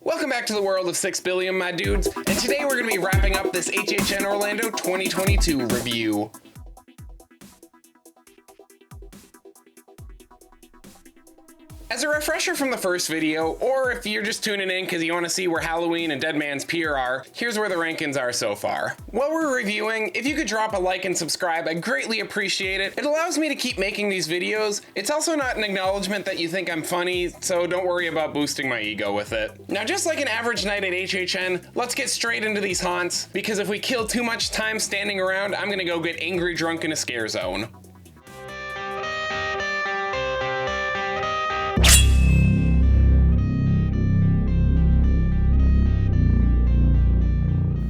Welcome back to the world of 6 billion, my dudes, and today we're going to be wrapping up this HHN Orlando 2022 review. As a refresher from the first video, or if you're just tuning in because you want to see where Halloween and Dead Man's PIER are, here's where the rankings are so far. While we're reviewing, if you could drop a like and subscribe, I'd greatly appreciate it. It allows me to keep making these videos. It's also not an acknowledgement that you think I'm funny, so don't worry about boosting my ego with it. Now, just like an average night at HHN, let's get straight into these haunts, because if we kill too much time standing around, I'm gonna go get angry drunk in a scare zone.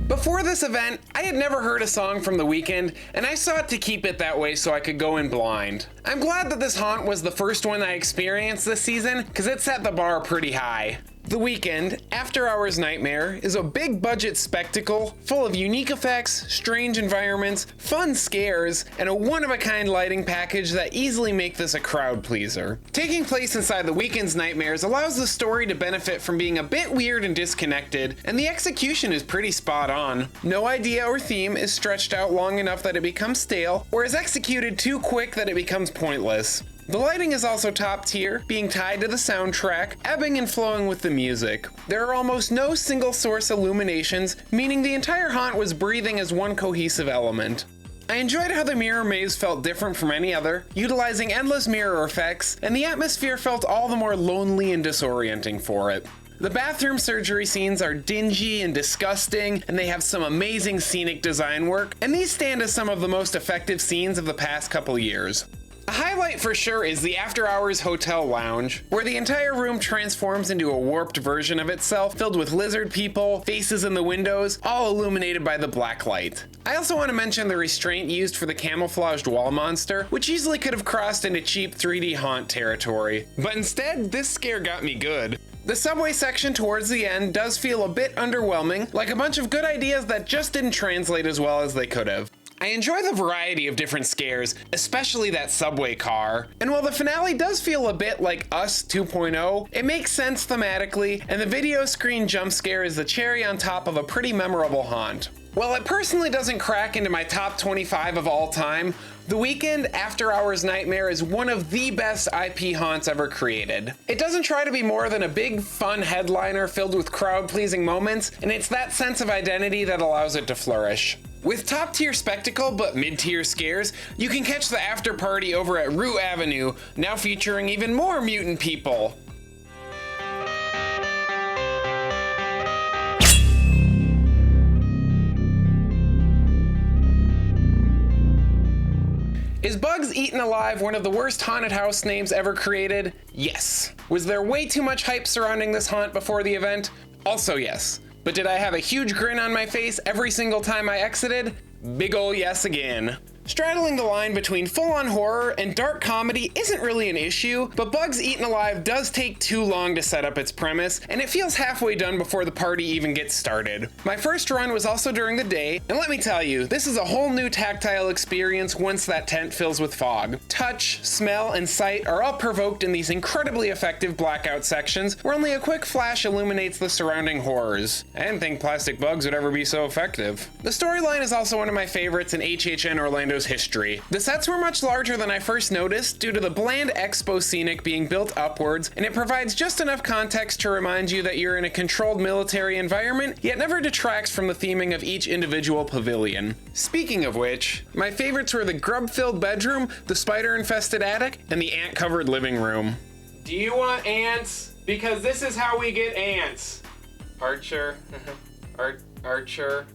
Before this event, I had never heard a song from The Weeknd, and I sought to keep it that way so I could go in blind. I'm glad that this haunt was the first one I experienced this season, because it set the bar pretty high. The Weeknd, After Hours Nightmare, is a big budget spectacle full of unique effects, strange environments, fun scares, and a one-of-a-kind lighting package that easily make this a crowd pleaser. Taking place inside The Weeknd's nightmares allows the story to benefit from being a bit weird and disconnected, and the execution is pretty spot on. No idea or theme is stretched out long enough that it becomes stale, or is executed too quick that it becomes pointless. The lighting is also top tier, being tied to the soundtrack, ebbing and flowing with the music. There are almost no single source illuminations, meaning the entire haunt was breathing as one cohesive element. I enjoyed how the mirror maze felt different from any other, utilizing endless mirror effects, and the atmosphere felt all the more lonely and disorienting for it. The bathroom surgery scenes are dingy and disgusting, and they have some amazing scenic design work, and these stand as some of the most effective scenes of the past couple years. A highlight for sure is the After Hours Hotel Lounge, where the entire room transforms into a warped version of itself, filled with lizard people, faces in the windows, all illuminated by the black light. I also want to mention the restraint used for the camouflaged wall monster, which easily could have crossed into cheap 3D haunt territory. But instead, this scare got me good. The subway section towards the end does feel a bit underwhelming, like a bunch of good ideas that just didn't translate as well as they could have. I enjoy the variety of different scares, especially that subway car. And while the finale does feel a bit like Us 2.0, it makes sense thematically, and the video screen jump scare is the cherry on top of a pretty memorable haunt. While it personally doesn't crack into my top 25 of all time, The Weeknd After Hours Nightmare is one of the best IP haunts ever created. It doesn't try to be more than a big, fun headliner filled with crowd-pleasing moments, and it's that sense of identity that allows it to flourish. With top-tier spectacle but mid-tier scares, you can catch the after party over at Root Avenue, now featuring even more mutant people. Is Bugs Eaten Alive one of the worst haunted house names ever created? Yes. Was there way too much hype surrounding this haunt before the event? Also yes. But did I have a huge grin on my face every single time I exited? Big ol' yes again. Straddling the line between full-on horror and dark comedy isn't really an issue, but Bugs Eaten Alive does take too long to set up its premise, and it feels halfway done before the party even gets started. My first run was also during the day, and let me tell you, this is a whole new tactile experience once that tent fills with fog. Touch, smell, and sight are all provoked in these incredibly effective blackout sections, where only a quick flash illuminates the surrounding horrors. I didn't think plastic bugs would ever be so effective. The storyline is also one of my favorites in HHN Orlando's history. The sets were much larger than I first noticed due to the bland expo scenic being built upwards, and it provides just enough context to remind you that you're in a controlled military environment, yet never detracts from the theming of each individual pavilion. Speaking of which, my favorites were the grub-filled bedroom, the spider-infested attic, and the ant-covered living room. Do you want ants? Because this is how we get ants. Archer. Archer.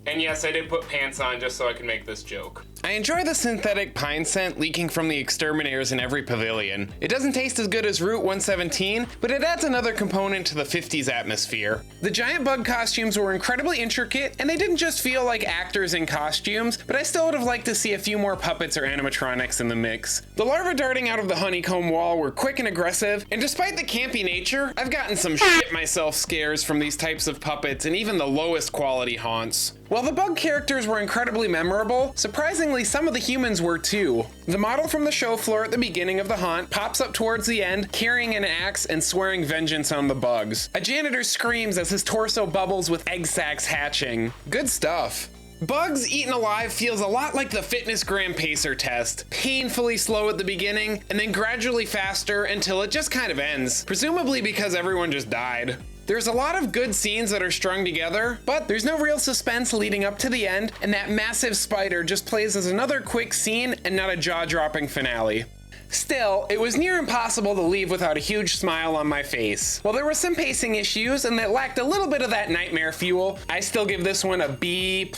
And yes, I did put pants on just so I could make this joke. I enjoy the synthetic pine scent leaking from the exterminators in every pavilion. It doesn't taste as good as Route 117, but it adds another component to the 50s atmosphere. The giant bug costumes were incredibly intricate, and they didn't just feel like actors in costumes, but I still would have liked to see a few more puppets or animatronics in the mix. The larvae darting out of the honeycomb wall were quick and aggressive, and despite the campy nature, I've gotten some shit myself scares from these types of puppets and even the lowest quality haunts. While the bug characters were incredibly memorable, surprisingly some of the humans were too. The model from the show floor at the beginning of the haunt pops up towards the end, carrying an axe and swearing vengeance on the bugs. A janitor screams as his torso bubbles with egg sacs hatching. Good stuff. Bugs Eaten Alive feels a lot like the Fitness Gram Pacer test. Painfully slow at the beginning, and then gradually faster until it just kind of ends, presumably because everyone just died. There's a lot of good scenes that are strung together, but there's no real suspense leading up to the end, and that massive spider just plays as another quick scene and not a jaw-dropping finale. Still, it was near impossible to leave without a huge smile on my face. While there were some pacing issues and that lacked a little bit of that nightmare fuel, I still give this one a B+.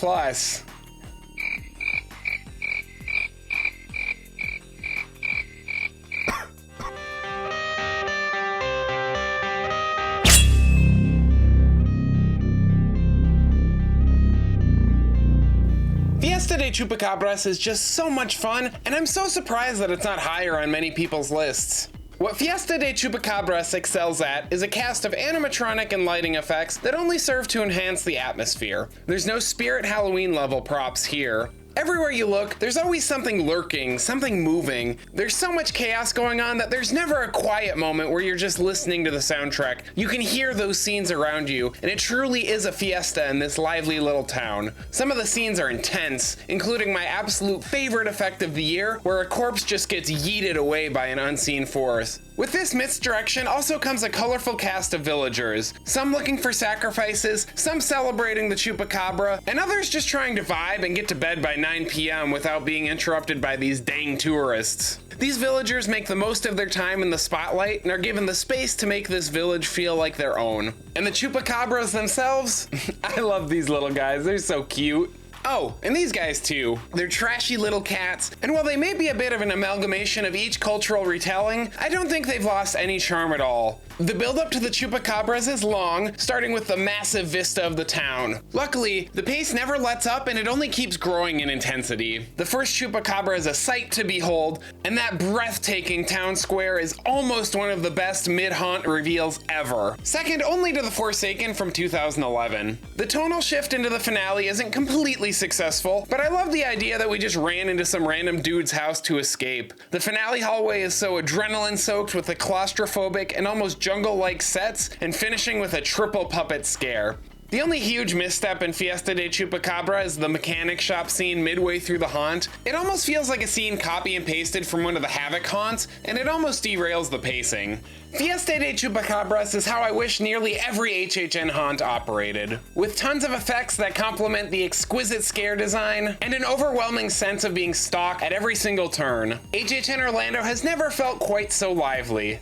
Fiesta de Chupacabras is just so much fun, and I'm so surprised that it's not higher on many people's lists. What Fiesta de Chupacabras excels at is a cast of animatronic and lighting effects that only serve to enhance the atmosphere. There's no Spirit Halloween level props here. Everywhere you look, there's always something lurking, something moving. There's so much chaos going on that there's never a quiet moment where you're just listening to the soundtrack. You can hear those scenes around you, and it truly is a fiesta in this lively little town. Some of the scenes are intense, including my absolute favorite effect of the year, where a corpse just gets yeeted away by an unseen force. With this misdirection also comes a colorful cast of villagers, some looking for sacrifices, some celebrating the Chupacabra, and others just trying to vibe and get to bed by 9 p.m. without being interrupted by these dang tourists. These villagers make the most of their time in the spotlight and are given the space to make this village feel like their own. And the Chupacabras themselves? I love these little guys, they're so cute. Oh, and these guys too. They're trashy little cats, and while they may be a bit of an amalgamation of each cultural retelling, I don't think they've lost any charm at all. The build-up to the Chupacabras is long, starting with the massive vista of the town. Luckily, the pace never lets up and it only keeps growing in intensity. The first Chupacabra is a sight to behold, and that breathtaking town square is almost one of the best mid-haunt reveals ever. Second only to the Forsaken from 2011. The tonal shift into the finale isn't completely successful, but I love the idea that we just ran into some random dude's house to escape. The finale hallway is so adrenaline-soaked with the claustrophobic and almost jungle-like sets, and finishing with a triple puppet scare. The only huge misstep in Fiesta de Chupacabra is the mechanic shop scene midway through the haunt. It almost feels like a scene copy and pasted from one of the Havoc haunts, and it almost derails the pacing. Fiesta de Chupacabras is how I wish nearly every HHN haunt operated, with tons of effects that complement the exquisite scare design, and an overwhelming sense of being stalked at every single turn. HHN Orlando has never felt quite so lively.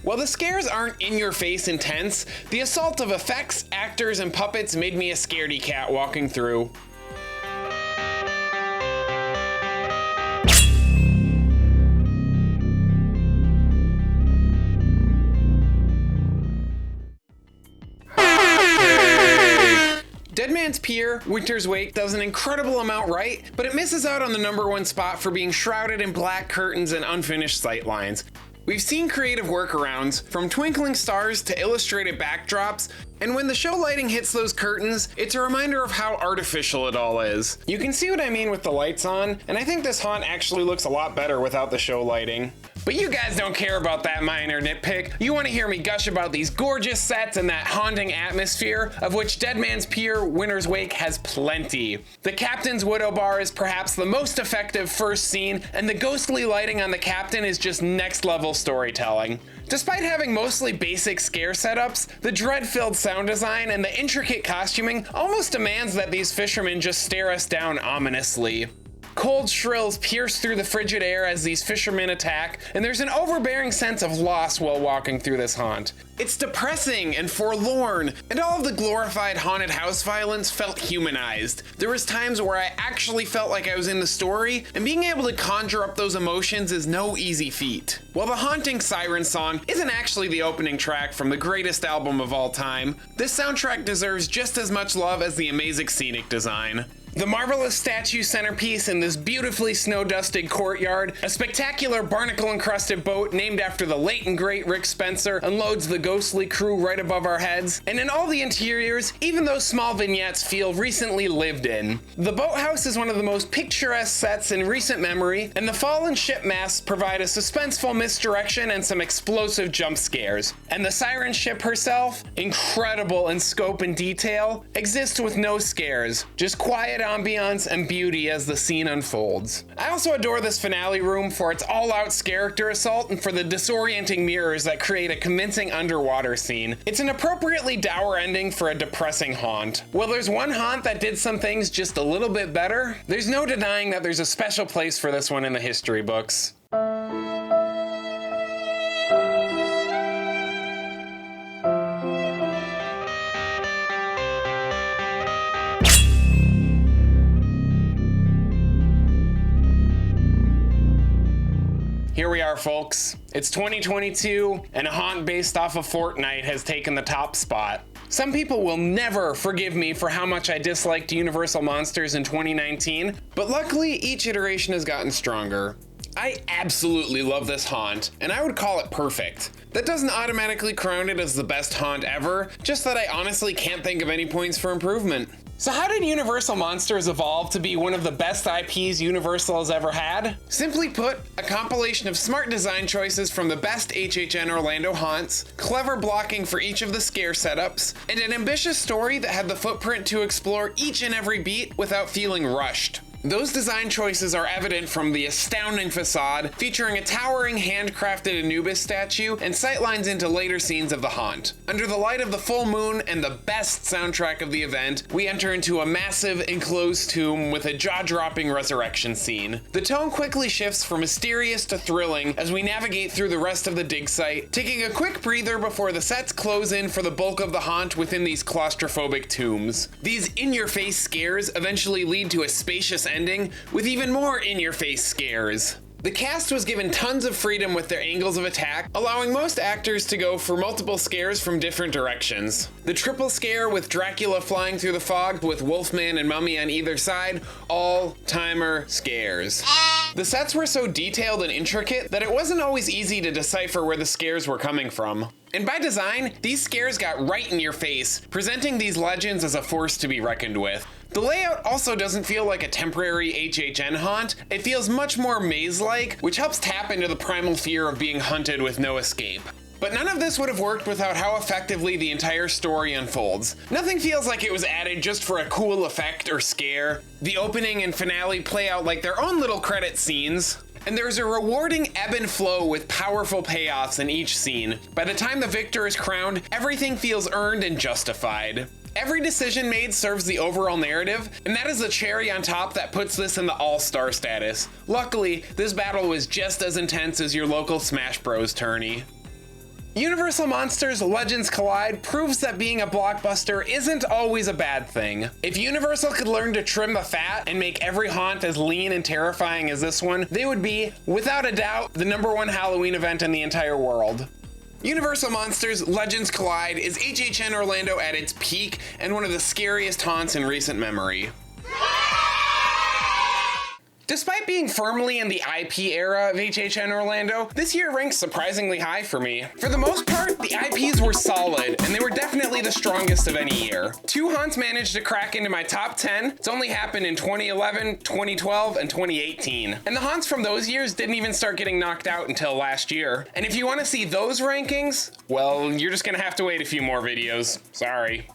While the scares aren't in-your-face intense, the assault of effects, actors, and puppets made me a scaredy cat walking through. Dead Man's PIER, Winter's Wake does an incredible amount right, but it misses out on the #1 spot for being shrouded in black curtains and unfinished sightlines. We've seen creative workarounds, from twinkling stars to illustrated backdrops, and when the show lighting hits those curtains, it's a reminder of how artificial it all is. You can see what I mean with the lights on, and I think this haunt actually looks a lot better without the show lighting. But you guys don't care about that minor nitpick. You want to hear me gush about these gorgeous sets and that haunting atmosphere, of which Dead Man's PIER Winter's Wake has plenty. The Captain's Widow Bar is perhaps the most effective first scene, and the ghostly lighting on the Captain is just next level storytelling. Despite having mostly basic scare setups, the dread-filled sound design and the intricate costuming almost demands that these fishermen just stare us down ominously. Cold shrills pierce through the frigid air as these fishermen attack, and there's an overbearing sense of loss while walking through this haunt. It's depressing and forlorn, and all of the glorified haunted house violence felt humanized. There was times where I actually felt like I was in the story, and being able to conjure up those emotions is no easy feat. While the haunting siren song isn't actually the opening track from the greatest album of all time, this soundtrack deserves just as much love as the amazing scenic design. The marvelous statue centerpiece in this beautifully snow-dusted courtyard, a spectacular barnacle-encrusted boat named after the late and great Rick Spencer unloads the ghostly crew right above our heads, and in all the interiors, even those small vignettes feel recently lived in. The boathouse is one of the most picturesque sets in recent memory, and the fallen ship masts provide a suspenseful misdirection and some explosive jump scares. And the siren ship herself, incredible in scope and detail, exists with no scares, just quiet ambiance and beauty as the scene unfolds. I also adore this finale room for its all-out character assault and for the disorienting mirrors that create a convincing underwater scene. It's an appropriately dour ending for a depressing haunt. Well, there's one haunt that did some things just a little bit better. There's no denying that there's a special place for this one in the history books. Here we are, folks. It's 2022, and a haunt based off of Fortnite has taken the top spot. Some people will never forgive me for how much I disliked Universal Monsters in 2019, but luckily each iteration has gotten stronger. I absolutely love this haunt, and I would call it perfect. That doesn't automatically crown it as the best haunt ever, just that I honestly can't think of any points for improvement. So how did Universal Monsters evolve to be one of the best IPs Universal has ever had? Simply put, a compilation of smart design choices from the best HHN Orlando haunts, clever blocking for each of the scare setups, and an ambitious story that had the footprint to explore each and every beat without feeling rushed. Those design choices are evident from the astounding facade, featuring a towering handcrafted Anubis statue and sightlines into later scenes of the haunt. Under the light of the full moon and the best soundtrack of the event, we enter into a massive enclosed tomb with a jaw-dropping resurrection scene. The tone quickly shifts from mysterious to thrilling as we navigate through the rest of the dig site, taking a quick breather before the sets close in for the bulk of the haunt within these claustrophobic tombs. These in-your-face scares eventually lead to a spacious ending with even more in-your-face scares. The cast was given tons of freedom with their angles of attack, allowing most actors to go for multiple scares from different directions. The triple scare with Dracula flying through the fog with Wolfman and Mummy on either side, all-timer scares. The sets were so detailed and intricate that it wasn't always easy to decipher where the scares were coming from. And by design, these scares got right in your face, presenting these legends as a force to be reckoned with. The layout also doesn't feel like a temporary HHN haunt, it feels much more maze-like, which helps tap into the primal fear of being hunted with no escape. But none of this would have worked without how effectively the entire story unfolds. Nothing feels like it was added just for a cool effect or scare. The opening and finale play out like their own little credit scenes. And there's a rewarding ebb and flow with powerful payoffs in each scene. By the time the victor is crowned, everything feels earned and justified. Every decision made serves the overall narrative, and that is the cherry on top that puts this in the all-star status. Luckily, this battle was just as intense as your local Smash Bros. Tourney. Universal Monsters Legends Collide proves that being a blockbuster isn't always a bad thing. If Universal could learn to trim the fat and make every haunt as lean and terrifying as this one, they would be, without a doubt, the #1 Halloween event in the entire world. Universal Monsters Legends Collide is HHN Orlando at its peak and one of the scariest haunts in recent memory. Despite being firmly in the IP era of HHN Orlando, this year ranks surprisingly high for me. For the most part, the IPs were solid, and they were definitely the strongest of any year. 2 haunts managed to crack into my top 10. It's only happened in 2011, 2012, and 2018. And the haunts from those years didn't even start getting knocked out until last year. And if you want to see those rankings, well, you're just gonna have to wait a few more videos. Sorry.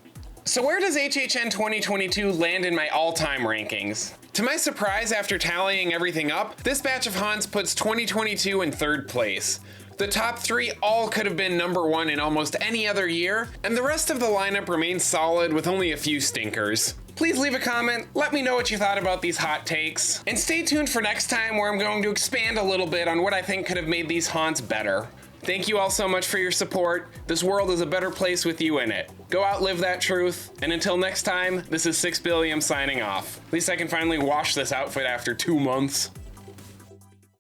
So where does HHN 2022 land in my all-time rankings? To my surprise, after tallying everything up, this batch of haunts puts 2022 in 3rd place. The top 3 all could have been #1 in almost any other year, and the rest of the lineup remains solid with only a few stinkers. Please leave a comment, let me know what you thought about these hot takes, and stay tuned for next time where I'm going to expand a little bit on what I think could have made these haunts better. Thank you all so much for your support. This world is a better place with you in it. Go out, live that truth, and until next time, this is 6 Billiam signing off. At least I can finally wash this outfit after 2 months.